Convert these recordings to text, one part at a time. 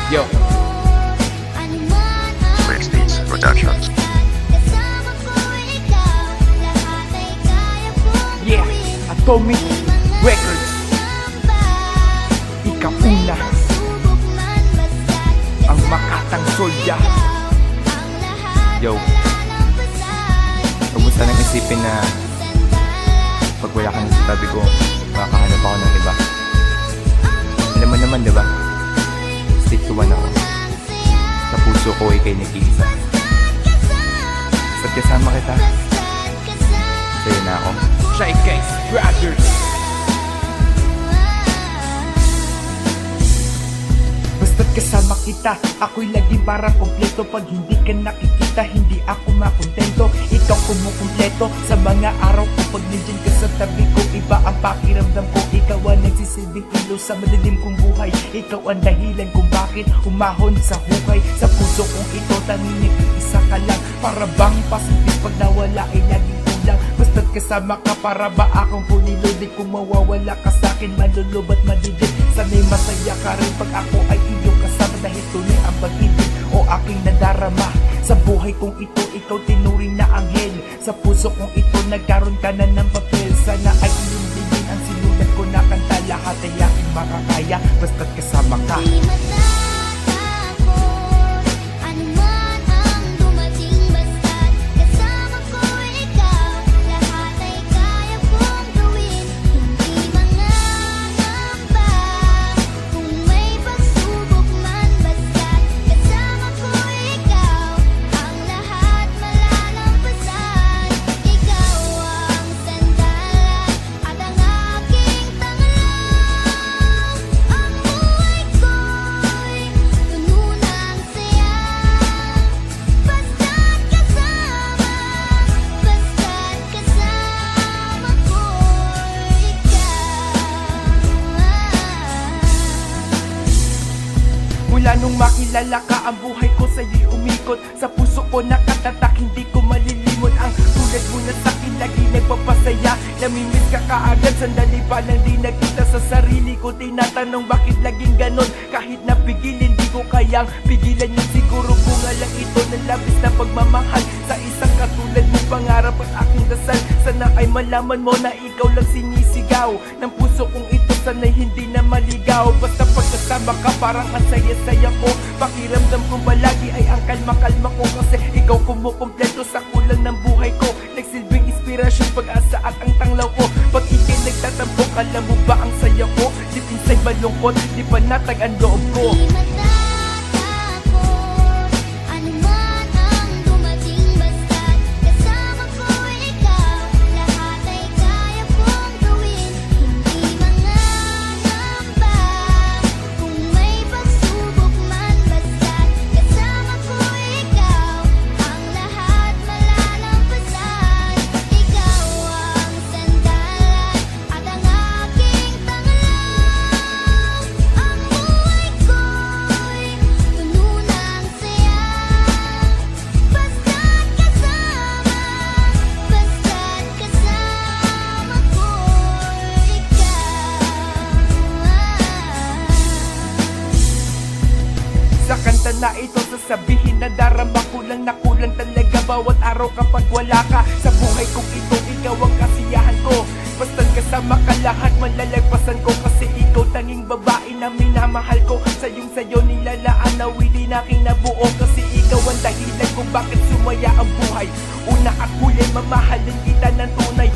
Yo. Sweet Beats Productions. Yeah, Atomic Records. Ikauna ang Makatang Soldier. Yo. Huwag mo sanang isipin na pag wala ka sa tabi ko, makakahanap ako ng iba. Alam mo naman, diba? Stick to one ako. Sa puso ko, ikay nag-iisa. Basta't kasama kita, sa'yo na ako. Shy Guys Brothers. Basta't kasama kita, ako'y laging parang kompleto. Pag hindi ka nakikita, hindi ako makontento. Ikaw kumukumpleto sa mga araw ko. Pag nandiyan ka sa tabi ko, iba ang pakiramdam ko. Ikaw ang nagsisilbing ilaw sa madilim kong buhay. Ikaw ang dahilan kung bakit umahon sa hukay. Sa puso kong ito, tanging isa ka lang. Para bang pasipis pag nawala ay laging kulang. Basta't kasama ka, para ba akong punilo? Di kung mawawala ka sa'kin, malulubat madidig. Sana'y masaya ka rin pag ako ay iyong kasama. Dahil tunay ang pag-ibig o aking nadarama. Sa buhay kong ito, ikaw tinuring na anghel. Sa puso kong ito, nagkaroon ka na ng papel. Sana ay iyong bigin ang sinulat ko na kanta. Lahat ay aking makakaya, basta't kasama ka. Mula nung makilala ka, ang buhay ko sa'yo'y umikot. Sa puso ko nakatatak, hindi ko malilimot. Ang tulad mo na sa'kin, lagi nagpapasaya. Namimiss ka kaagad, sandali pa lang di nakita sa sarili ko. Tinatanong bakit laging ganon. Kahit napigilin, di ko kayang pigilan yun. Siguro bunga lang ito ng labis na pagmamahal. Sa isang katulad mo, pangarap ang aking dasal. Sana ay malaman mo na ikaw lang sinisigaw ng puso kong ito, sana'y hindi na maligaw. Basta pagkasama ka, parang ang saya-saya ko. Pakiramdam ko palagi ay ang kalma-kalma ko. Kasi ikaw kumukumpleto sa kulang ng buhay ko. Nagsilbing inspirasyon, pag-asa at ang tanglaw ko. Pag ikay nagtatampok, alam mo ba ang saya ko? Di pinsay malungkot, di panatag ang loob ko. Sa kanta na ito, sasabihin na darama kulang na kulang talaga bawat araw kapag wala ka. Sa buhay kong ito, ikaw ang kasiyahan ko. Basta't kasama ka, lahat malalagpasan ko. Kasi ikaw tanging babae na minamahal ko. Sayo nilalaan na wili na aking nabuo. Kasi ikaw ang dahilan kung bakit sumaya ang buhay. Una at huli, mamahalin kita ng tunay.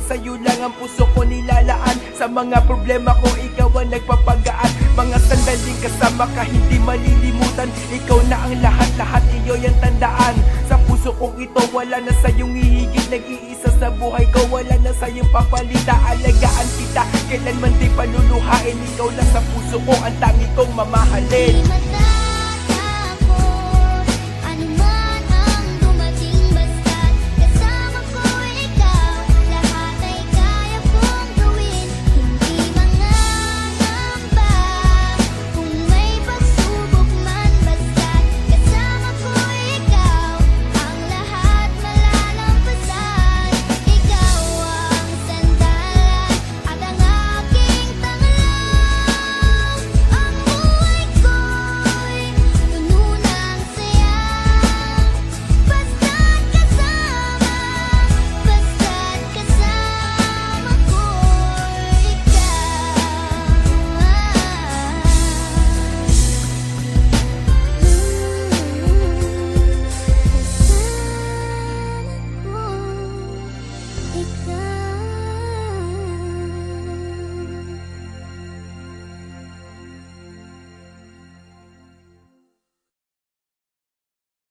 Sayo lang ang puso ko nilalaan. Sa mga problema ko, ikaw ang nagpapagaan. Mga sandaling kasama ka, hindi malilimutan. Ikaw na ang lahat-lahat, iyo'y ang tandaan. Sa puso kong ito, wala na sa'yong hihigit. Nag-iisa sa buhay ko, wala na sa'yong papalita. Alagaan kita, kailanman di paluluhain. Ikaw lang sa puso ko, ang tangi kong mamahalin.